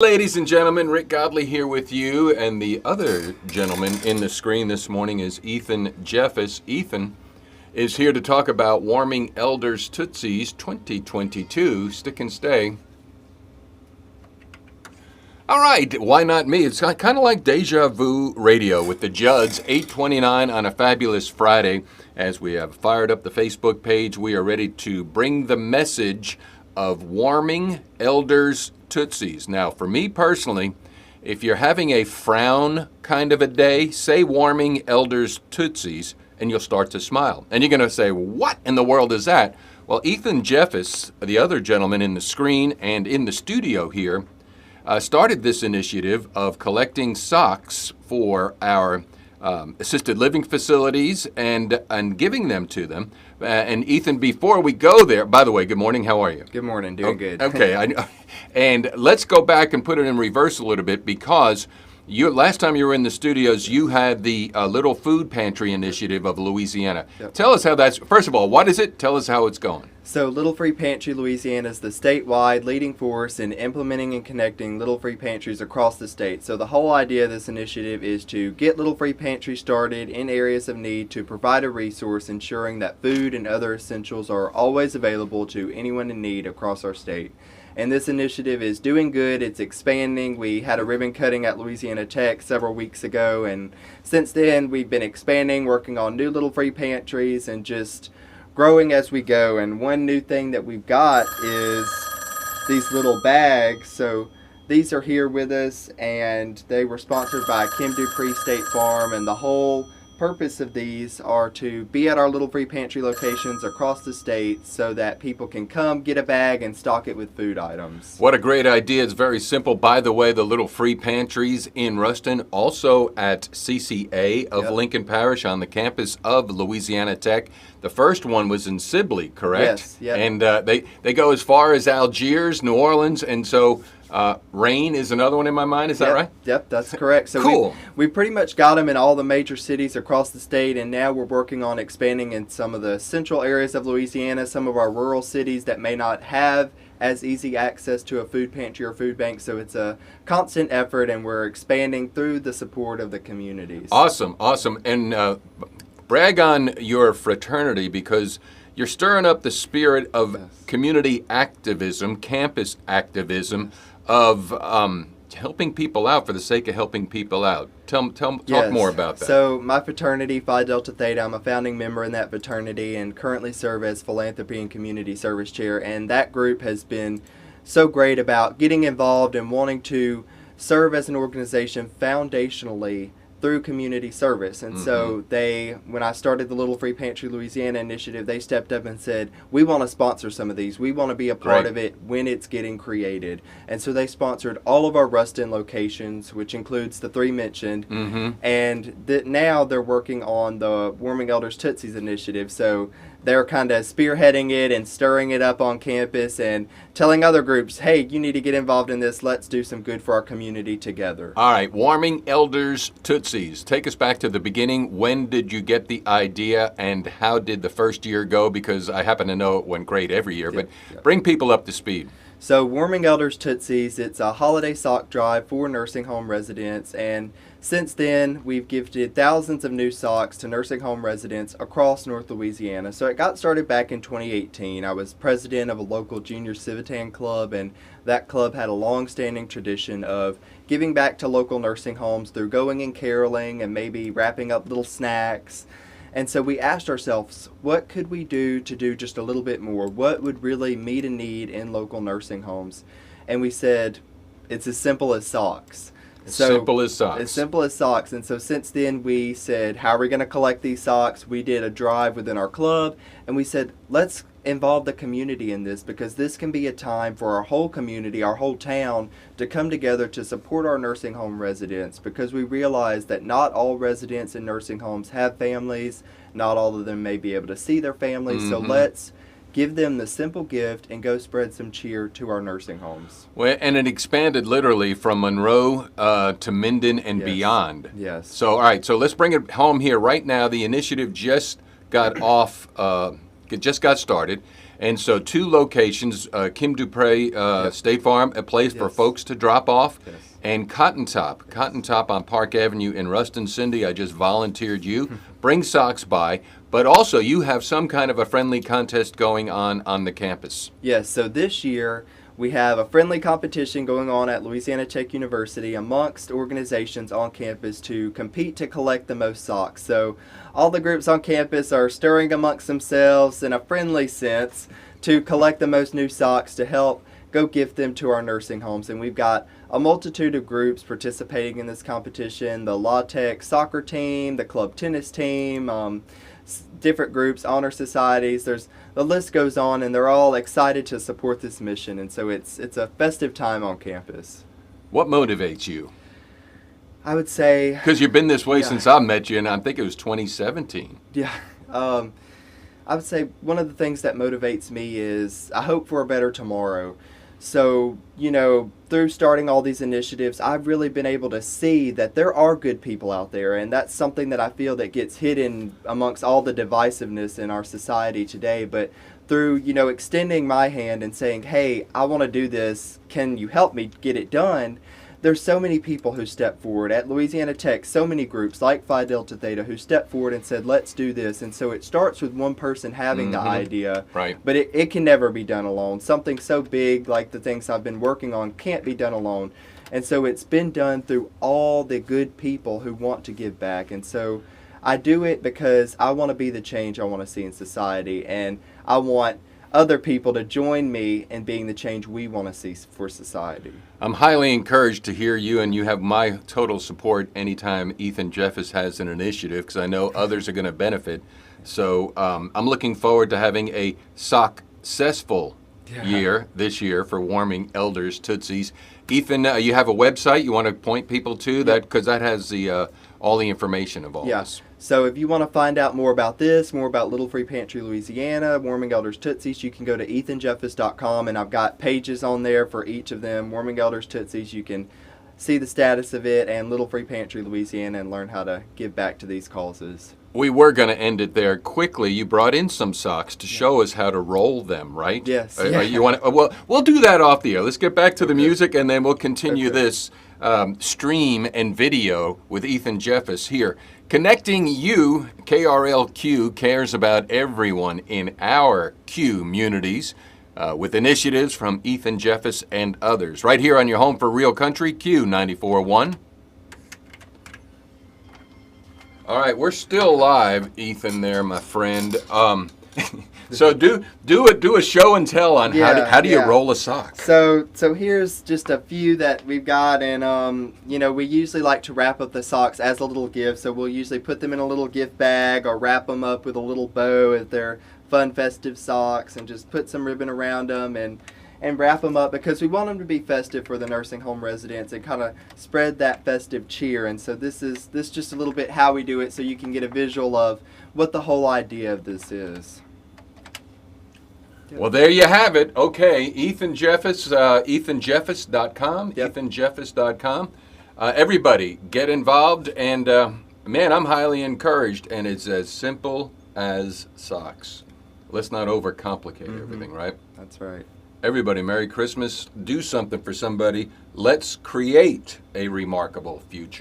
Ladies and gentlemen, Rick Godey here with you, and the other gentleman in the screen this morning is Ethan Jeffus. Ethan is here to talk about Warming Elders Tootsies 2022. Stick and stay. All right, why not me? It's kind of like Deja Vu Radio with the Judds, 8:29 on a fabulous Friday. As we have fired up the Facebook page, we are ready to bring the message of Warming Elders Tootsies. Now, for me personally, if you're having a frown kind of a day, say Warming Elders Tootsies, and you'll start to smile. And you're going to say, what in the world is that? Well, Ethan Jeffus, the other gentleman in the screen and in the studio here, started this initiative of collecting socks for our assisted living facilities and giving them to them. And Ethan, before we go there, by the way, good morning. How are you? Good morning. Doing good. Okay. And let's go back and put it in reverse a little bit, because last time you were in the studios, you had the Little Food Pantry Initiative of Louisiana. Yep. Tell us how that's, first of all, what is it? Tell us how it's going. So Little Free Pantry Louisiana is the statewide leading force in implementing and connecting Little Free Pantries across the state. So the whole idea of this initiative is to get Little Free Pantries started in areas of need to provide a resource ensuring that food and other essentials are always available to anyone in need across our state. And this initiative is doing good. It's expanding. We had a ribbon cutting at Louisiana Tech several weeks ago, and since then we've been expanding, working on new Little Free Pantries and just growing as we go. And one new thing that we've got is these little bags. So these are here with us, and they were sponsored by Kim Dupree State Farm, and the whole purpose of these are to be at our Little Free Pantry locations across the state so that people can come get a bag and stock it with food items. What a great idea. It's very simple. By the way, the Little Free Pantries in Ruston, also at CCA of Yep. Lincoln Parish on the campus of Louisiana Tech. The first one was in Sibley, correct? Yes. Yep. And they go as far as Algiers, New Orleans, and so Rain is another one in my mind. Is that right? Yep, that's correct. So Cool. we pretty much got them in all the major cities across the state, and now we're working on expanding in some of the central areas of Louisiana, some of our rural cities that may not have as easy access to a food pantry or food bank. So it's a constant effort, and we're expanding through the support of the communities. Awesome. And brag on your fraternity, because you're stirring up the spirit of Yes. community activism, campus activism, of helping people out for the sake of helping people out. Talk Yes. more about that. So my fraternity, Phi Delta Theta, I'm a founding member in that fraternity and currently serve as Philanthropy and Community Service Chair. And that group has been so great about getting involved and wanting to serve as an organization foundationally through community service. And so when I started the Little Free Pantry Louisiana initiative, they stepped up and said, we want to sponsor some of these. We want to be a part Great. of it when it's getting created. And so they sponsored all of our Ruston locations, which includes the three mentioned. And now they're working on the Warming Elders Tootsies initiative. So they're kind of spearheading it and stirring it up on campus and telling other groups, hey, you need to get involved in this. Let's do some good for our community together. All right, Warming Elders Tootsies. Take us back to the beginning. When did you get the idea, and how did the first year go? Because I happen to know it went great every year, but bring people up to speed. So Warming Elders Tootsies, it's a holiday sock drive for nursing home residents, and since then we've gifted thousands of new socks to nursing home residents across North Louisiana. So it got started back in 2018. I was president of a local junior Civitan club, and that club had a long-standing tradition of giving back to local nursing homes through going and caroling and maybe wrapping up little snacks. And so we asked ourselves, what could we do to do just a little bit more? What would really meet a need in local nursing homes? And we said, it's as simple as socks. Simple as socks. As simple as socks. And so since then we said, how are we going to collect these socks? We did a drive within our club, and we said, let's involve the community in this, because this can be a time for our whole community, our whole town, to come together to support our nursing home residents, because we realize that not all residents in nursing homes have families. Not all of them may be able to see their families. So let's give them the simple gift and go spread some cheer to our nursing homes. Well, and it expanded literally from Monroe to Minden and beyond. Yes. So, all right, so let's bring it home here right now. The initiative just got off, it just got started, And so 2 locations, Kim Dupre State Farm, a place for folks to drop off, and Cotton Top on Park Avenue in Ruston. Cindy, I just volunteered you. Bring socks by, but also you have some kind of a friendly contest going on the campus. Yes, so this year we have a friendly competition going on at Louisiana Tech University amongst organizations on campus to compete to collect the most socks. So all the groups on campus are stirring amongst themselves in a friendly sense to collect the most new socks to help go gift them to our nursing homes. And we've got a multitude of groups participating in this competition: the La Tech soccer team, the club tennis team, different groups, honor societies. The list goes on, and they're all excited to support this mission. And so it's a festive time on campus. What motivates you? I would say, because you've been this way since I met you, and I think it was 2017. Yeah. I would say one of the things that motivates me is I hope for a better tomorrow. So, through starting all these initiatives, I've really been able to see that there are good people out there, and that's something that I feel that gets hidden amongst all the divisiveness in our society today. But through, extending my hand and saying, hey, I want to do this, can you help me get it done? There's so many people who step forward. At Louisiana Tech, so many groups like Phi Delta Theta who stepped forward and said, let's do this. And so it starts with one person having the idea, but it can never be done alone. Something so big like the things I've been working on can't be done alone. And so it's been done through all the good people who want to give back. And so I do it because I want to be the change I want to see in society, and I want other people to join me in being the change we want to see for society. I'm highly encouraged to hear you, and you have my total support anytime Ethan Jeffus has an initiative, because I know others are going to benefit. So I'm looking forward to having a successful year this year for Warming Elders Tootsies. Ethan, you have a website you want to point people to, that because that has the all the information of all this. So if you want to find out more about this, more about Little Free Pantry Louisiana, Warming Elders Tootsies, you can go to ethanjeffus.com, and I've got pages on there for each of them. Warming Elders Tootsies, you can see the status of it, and Little Free Pantry Louisiana, and learn how to give back to these causes. We were going to end it there quickly. You brought in some socks to show us how to roll them, right? Yes. You want to, well, we'll do that off the air. Let's get back to the music, and then we'll continue this stream and video with Ethan Jeffus here. Connecting you, KRLQ cares about everyone in our Q communities with initiatives from Ethan Jeffus and others. Right here on your home for real country, Q 94.1. All right, we're still live, Ethan. There, my friend. So do a show and tell on how do you roll a sock. So here's just a few that we've got, and we usually like to wrap up the socks as a little gift. So we'll usually put them in a little gift bag or wrap them up with a little bow if they're fun festive socks, and just put some ribbon around them and wrap them up, because we want them to be festive for the nursing home residents and kind of spread that festive cheer. And so this just a little bit how we do it, so you can get a visual of what the whole idea of this is. Well, there you have it. Okay, Ethan Jeffus, ethanjeffus.com, ethanjeffus.com. Everybody, get involved, and man, I'm highly encouraged, and it's as simple as socks. Let's not overcomplicate everything, right? That's right. Everybody, Merry Christmas. Do something for somebody. Let's create a remarkable future.